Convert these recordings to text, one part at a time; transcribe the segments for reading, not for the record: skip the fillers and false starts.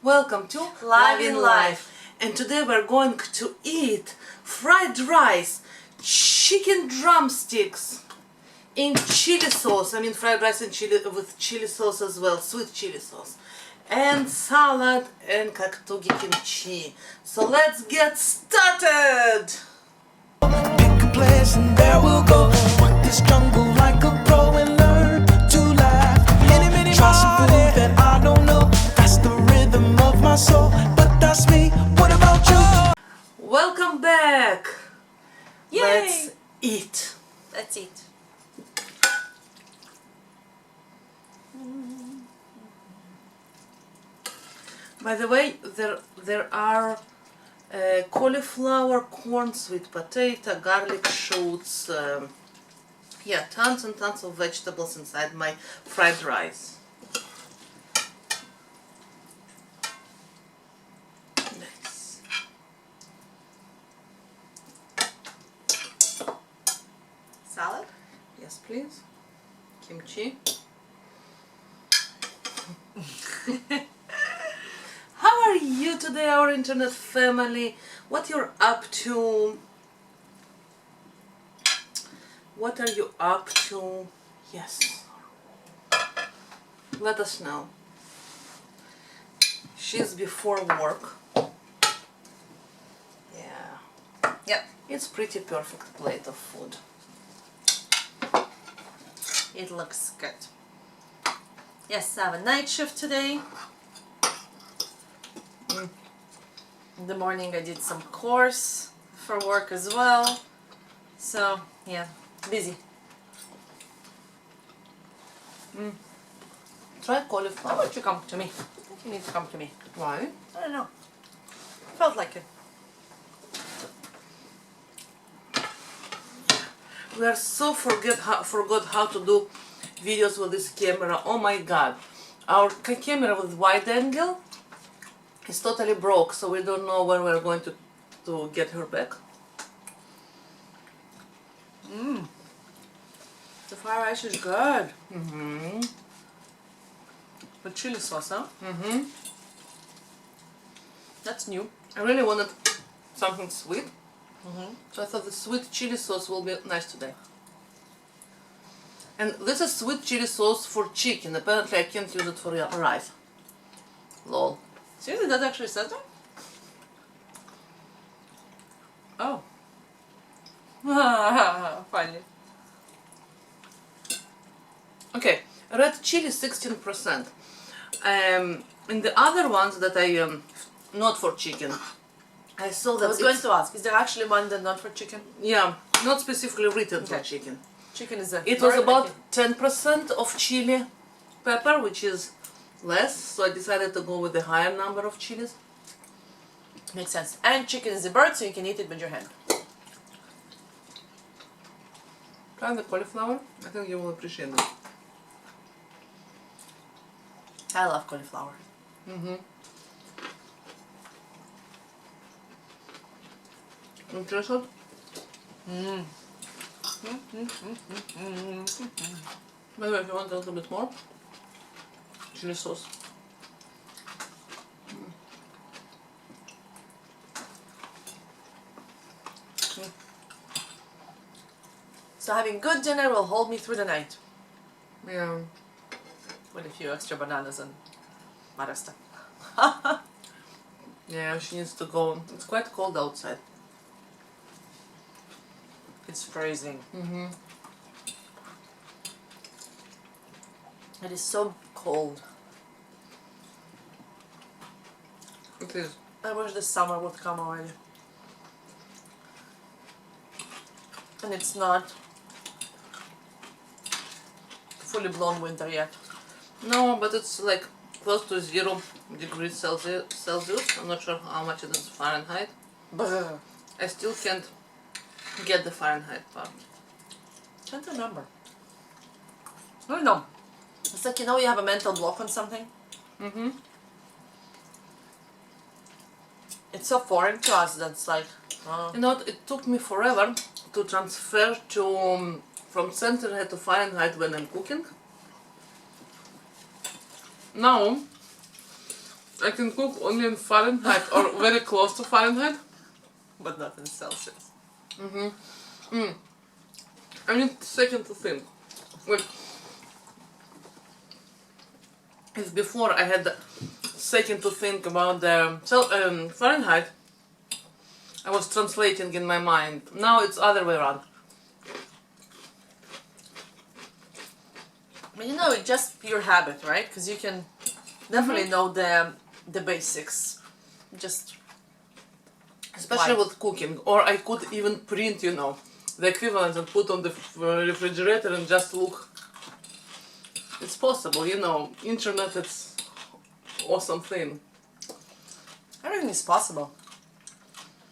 Welcome to Live in Life. And today we're going to eat fried rice, chicken drumsticks in chili sauce. I mean fried rice in chili with chili sauce as well, sweet chili sauce. And salad and kaktogi kimchi. So let's get started! Pick a place and there we'll go. Walk this jungle like a pro and learn to laugh. Try some food that I don't know. That's the rhythm of my soul. But that's me. What about you? Welcome back! Yay! Let's eat. Let's eat. By the way, there are cauliflower, corn, sweet potato, garlic shoots, yeah, tons and tons of vegetables inside my fried rice. Nice. Salad? Yes, please. Kimchi. How are you today, our internet family? What you're up to? What are you up to? Yes. Let us know. She's before work. Yeah. Yep. It's pretty perfect plate of food. It looks good. Yes, I have a night shift today. In the morning I did some course for work as well. So, yeah, busy. Try Why cauliflower. don't you come to me? I think you need to come to me. Why? I don't know. Felt like it. We are so forgot how to do videos with this camera. Oh my god. Our camera with wide angle is totally broke, so we don't know when we're going to get her back. The fried rice is good. Mm-hmm. With chili sauce, huh? Mm-hmm. That's new. I really wanted something sweet, so I thought the sweet chili sauce will be nice today. And this is sweet chili sauce for chicken. Apparently I can't use it for rice. Lol. Seriously, that actually says that? Oh. Funny. Okay, red chili 16%. In the other ones that I not for chicken, I saw that I was going to ask, is there actually one that's not for chicken? yeah, not specifically written for Okay. chicken. Chicken is a... It was about 10% of chili pepper, which is less, so I decided to go with the higher number of chilies. Makes sense. And chicken is a bird, so you can eat it with your hand. Try the cauliflower. I think you will appreciate it. I love cauliflower. Interested? By the way, if you want a little bit more chili sauce. So having good dinner will hold me through the night. Yeah. With a few extra bananas and other stuff. Yeah, she needs to go. It's quite cold outside. It's freezing. It is so cold. It is. I wish the summer would come already. And it's not fully blown winter yet. No, but it's like close to 0 degrees Celsius. I'm not sure how much it is Fahrenheit. Brr. I still can't get the Fahrenheit part. Can't remember. I don't know. It's like, you know, you have a mental block on something. It's so foreign to us that's like... You know, it took me forever to transfer to from centigrade to Fahrenheit when I'm cooking. Now I can cook only in Fahrenheit or very close to Fahrenheit. But not in Celsius. I need a second to think. Like, if before I had the second to think about the Fahrenheit, I was translating in my mind. Now it's other way around. But you know, it's just pure habit, right? Because you can definitely know the basics. Just Especially why? with cooking. Or I could even print, you know, the equivalent and put on the refrigerator and just look. It's possible, you know. Internet, it's awesome thing. Everything is possible.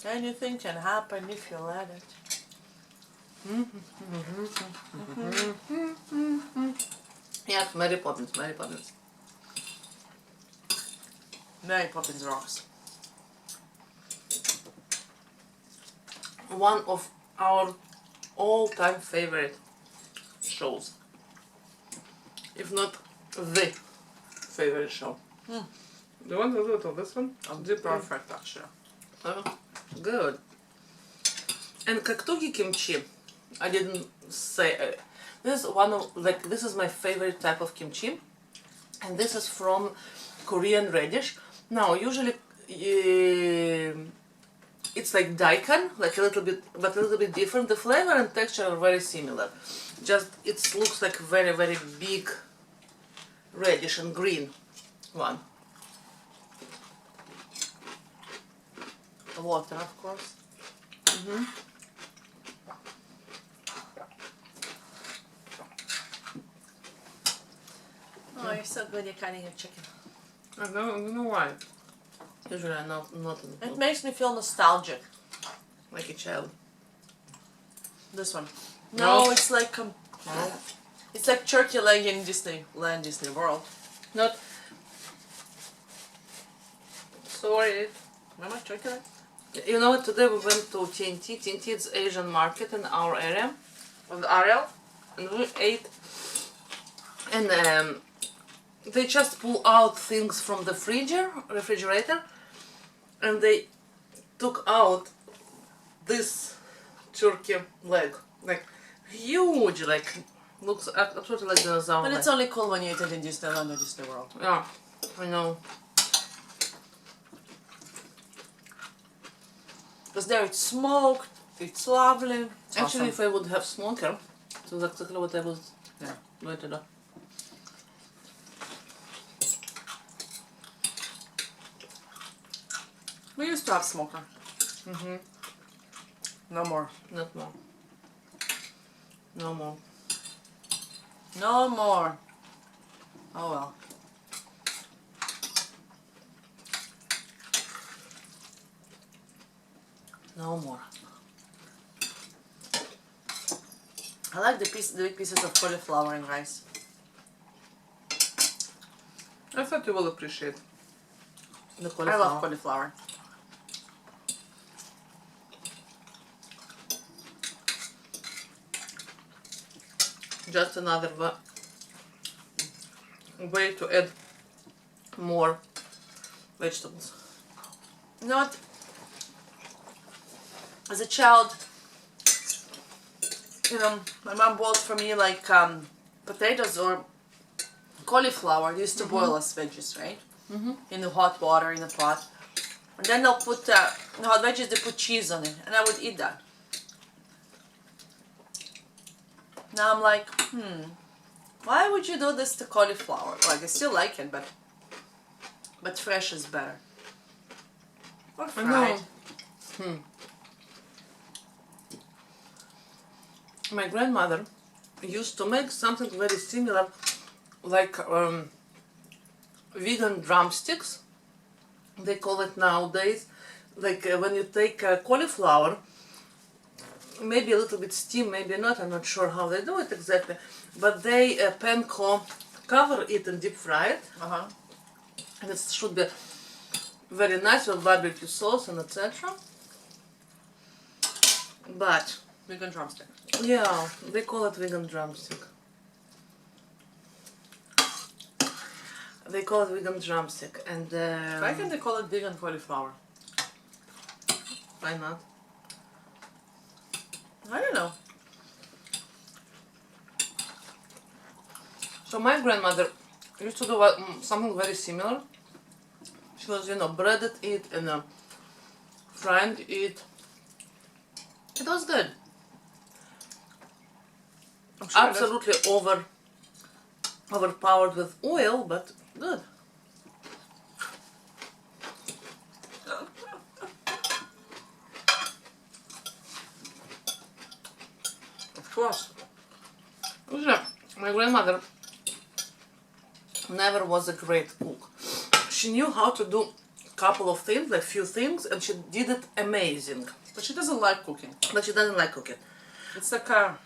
Anything can happen if you let it. Yeah, Mary Poppins, Mary Poppins. Mary Poppins rocks. One of our all-time favorite shows. If not the favorite show. Do you want to do it on this one? Perfect, actually. Oh, good. And kaktogi kimchi, I didn't say. This is one of this is my favorite type of kimchi, and this is from Korean radish. Now, usually it's like daikon, like a little bit, but a little bit different. The flavor and texture are very similar. Just it looks like very big reddish and green one. Water, of course. Oh, you're so good at cutting your chicken. I don't know why. Usually I'm not It makes me feel nostalgic. like a child. This one. No. No, it's like it's like turkey leg in Disneyland, Disney World. Not. Sorry. Remember turkey leg? You know what? Today we went to TNT. TNT is Asian market in our area, With Ariel? and we ate. And they just pull out things from the refrigerator, and they took out this turkey leg, like huge, like looks absolutely like dinosaur. But it's only cool when you eat it in Disneyland or Disney World. Yeah, I know. Because there it's smoked, it's lovely. It's Actually, awesome. if I would have smoker, so that's exactly what I was Yeah. going to do. We used to have smoker. No more. Not more. No more. No more. Oh well. No more. I like the big pieces of cauliflower and rice. I thought you will appreciate the I cauliflower. love cauliflower. Just another way to add more vegetables. You know what? As a child, you know, my mom boiled for me like potatoes or cauliflower. They used to boil as veggies, right? In the hot water in the pot. And then they'll put the hot veggies, they put cheese on it. And I would eat that. Now I'm like, why would you do this to cauliflower? Like, I still like it, but fresh is better. Or I fried. know. My grandmother used to make something very similar, like vegan drumsticks. They call it nowadays. Like when you take cauliflower, maybe a little bit steam, maybe not. I'm not sure how they do it exactly, but they cover it and deep fry it, and it should be very nice with barbecue sauce and etc. But Vegan drumstick. yeah, they call it vegan drumstick. They call it vegan drumstick, and Why can't they call it vegan cauliflower? why not? I don't know. So my grandmother used to do something very similar. She was, breaded it and fried it. It was good. I'm sure Absolutely overpowered with oil, but good. Of course. My grandmother never was a great cook. She knew how to do a couple of things, like few things, and she did it amazing. But she doesn't like cooking. But she doesn't like cooking. It's like a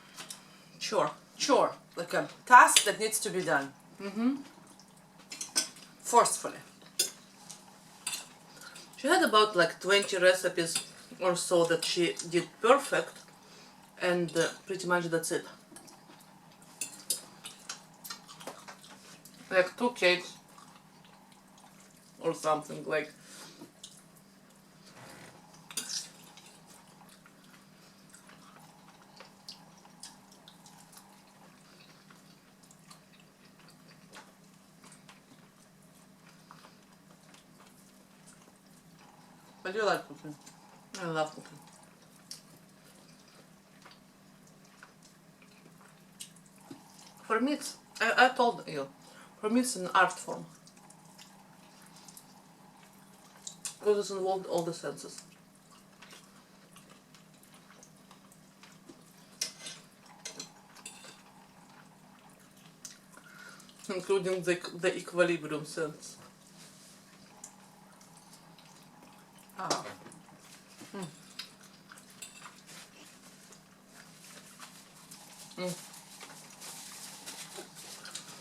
Chore. like a task that needs to be done. Forcefully. She had about like 20 recipes or so that she did perfect, and pretty much that's it. Like 2 cakes or something like. But you like cooking. I love cooking. For me, I told you, for me it's an art form. Because it's involved all the senses. Including the equilibrium sense. Oh.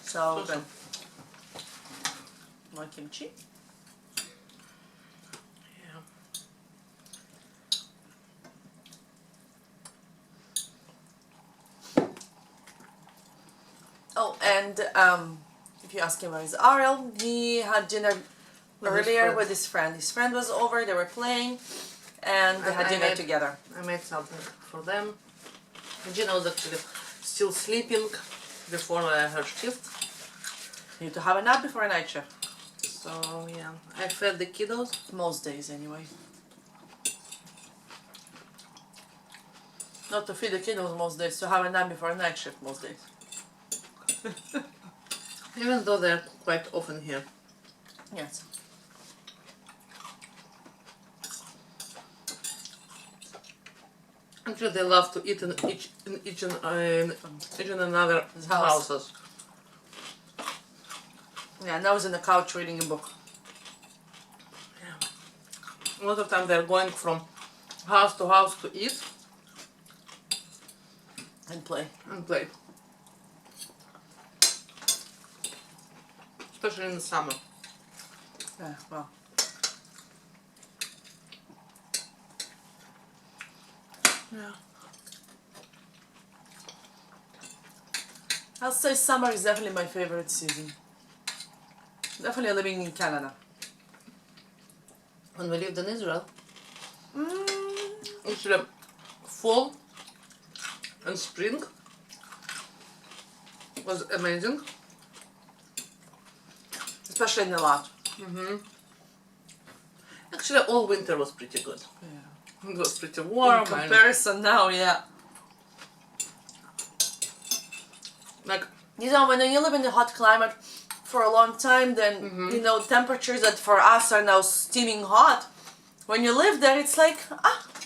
So good. More kimchi. Yeah. Oh, and if you ask him where is Ariel, he had dinner earlier with his friend. His friend was over, they were playing, and they had dinner together. I made something for them. Gina was actually still sleeping before her shift. You need to have a nap before a night shift. So yeah, I fed the kiddos. Most days anyway. Not to feed the kiddos most days, to have a nap before a night shift most days. Even though they're quite often here. Yes. Actually, they love to eat in each and another houses. Yeah, and I was on the couch reading a book. Yeah. A lot of time they're going from house to eat And play. and play. Especially in the summer. Yeah, well. Yeah. I'll say summer is definitely my favorite season. Definitely living in Canada. When we lived in Israel, actually fall and spring was amazing. Especially in the lot. Actually, all winter was pretty good. Yeah. It was pretty warm. In comparison now, yeah. Like, You know, when you live in a hot climate for a long time, then, you know, temperatures that for us are now steaming hot, when you live there, it's like,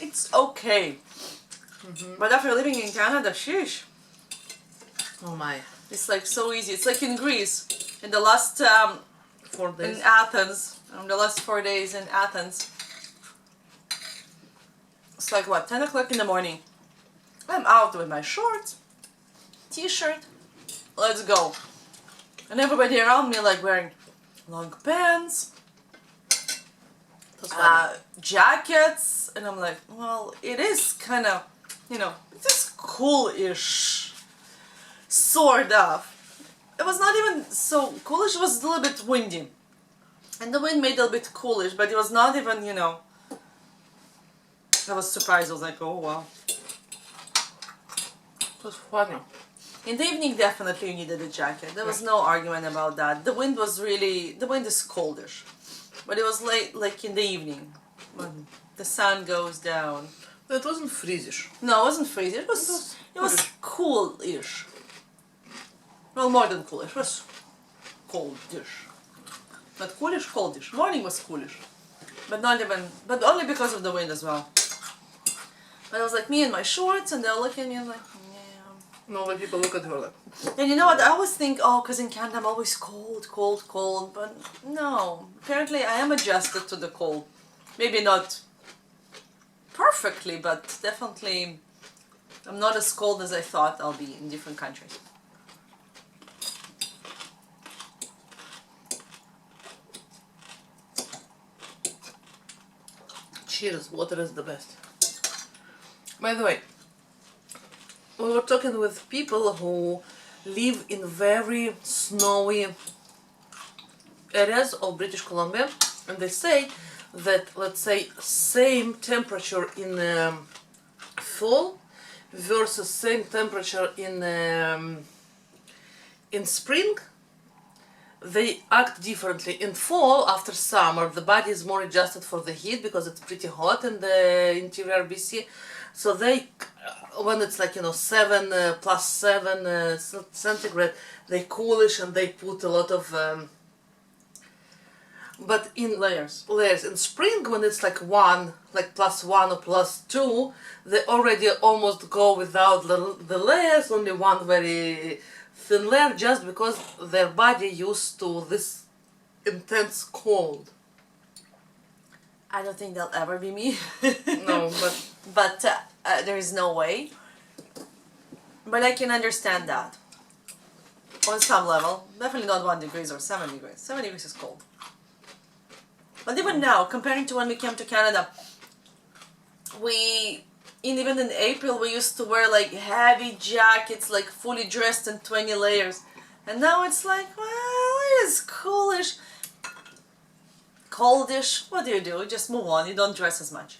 it's okay. But after living in Canada, sheesh. oh my, It's like so easy. It's like in Greece. In the last, 4 days. in Athens, in the last 4 days in Athens, it's like what, 10 o'clock in the morning. I'm out with my shorts, t-shirt, let's go. And everybody around me like wearing long pants, jackets, and I'm like, well, it is kind of, you know, it is cool-ish, sort of. it was not even so coolish, it was a little bit windy. And the wind made it a little bit coolish, but it was not even, you know, I was surprised. I was like, oh wow. It was funny. In the evening, definitely you needed a jacket. There was no argument about that. The wind was really, the wind is coldish. But it was late, like in the evening, when the sun goes down. It wasn't freezish. No, it wasn't freezing. It was cool-ish. Well, more than coolish. It was coldish. Not coolish, coldish. Morning was coolish. But not even, but only because of the wind as well. But I was like me in my shorts, and they're looking at me and like, yeah. No, when people look at her like... And you know what, I always think, oh, because in Canada I'm always cold, cold, cold. But no, apparently I am adjusted to the cold. Maybe not perfectly, but definitely I'm not as cold as I thought I'll be in different countries. Cheers, water is the best. By the way, we were talking with people who live in very snowy areas of British Columbia, and they say that, let's say, same temperature in fall versus same temperature in spring, they act differently. In fall, after summer, the body is more adjusted for the heat because it's pretty hot in the interior BC. So they, when it's like, you know, 7 plus 7 centigrade, they coolish and they put a lot of but in Layers. in spring, when it's like 1, like +1 or +2, they already almost go without the layers, only one very thin layer, just because their body used to this intense cold. I don't think that'll ever be me. No, but there is no way. But I can understand that. On some level. Definitely not 1 degree or 7 degrees. 7 degrees is cold. But even now, comparing to when we came to Canada, even in April, we used to wear like heavy jackets, like fully dressed in 20 layers. And now it's like, well, it is coolish. Coldish. What do? You just move on. You don't dress as much.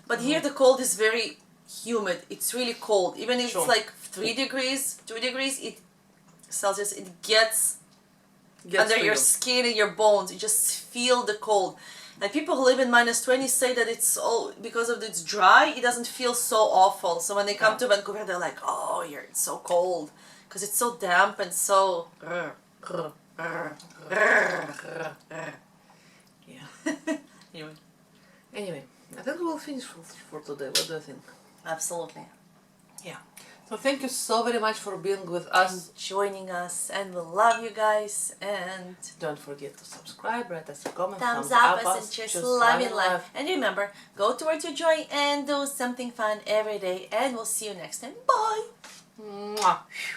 But here the cold is very humid. It's really cold. Even if it's like 3 degrees, 2 degrees, Celsius, it gets under your skin and your bones. You just feel the cold. And people who live in -20 say that it's all because of it's dry. It doesn't feel so awful. So when they come to Vancouver, they're like, "Oh, it's so cold because it's so damp and so." Yeah. Anyway, I think we'll finish for today. What do you think? Absolutely. Yeah. So thank you so very much for being with us. And joining us, and we love you guys, and Don't forget to subscribe, write us a comment, thumbs up us, us, and just just love and love. love. And remember, go towards your joy and do something fun every day, and we'll see you next time. Bye! Mwah.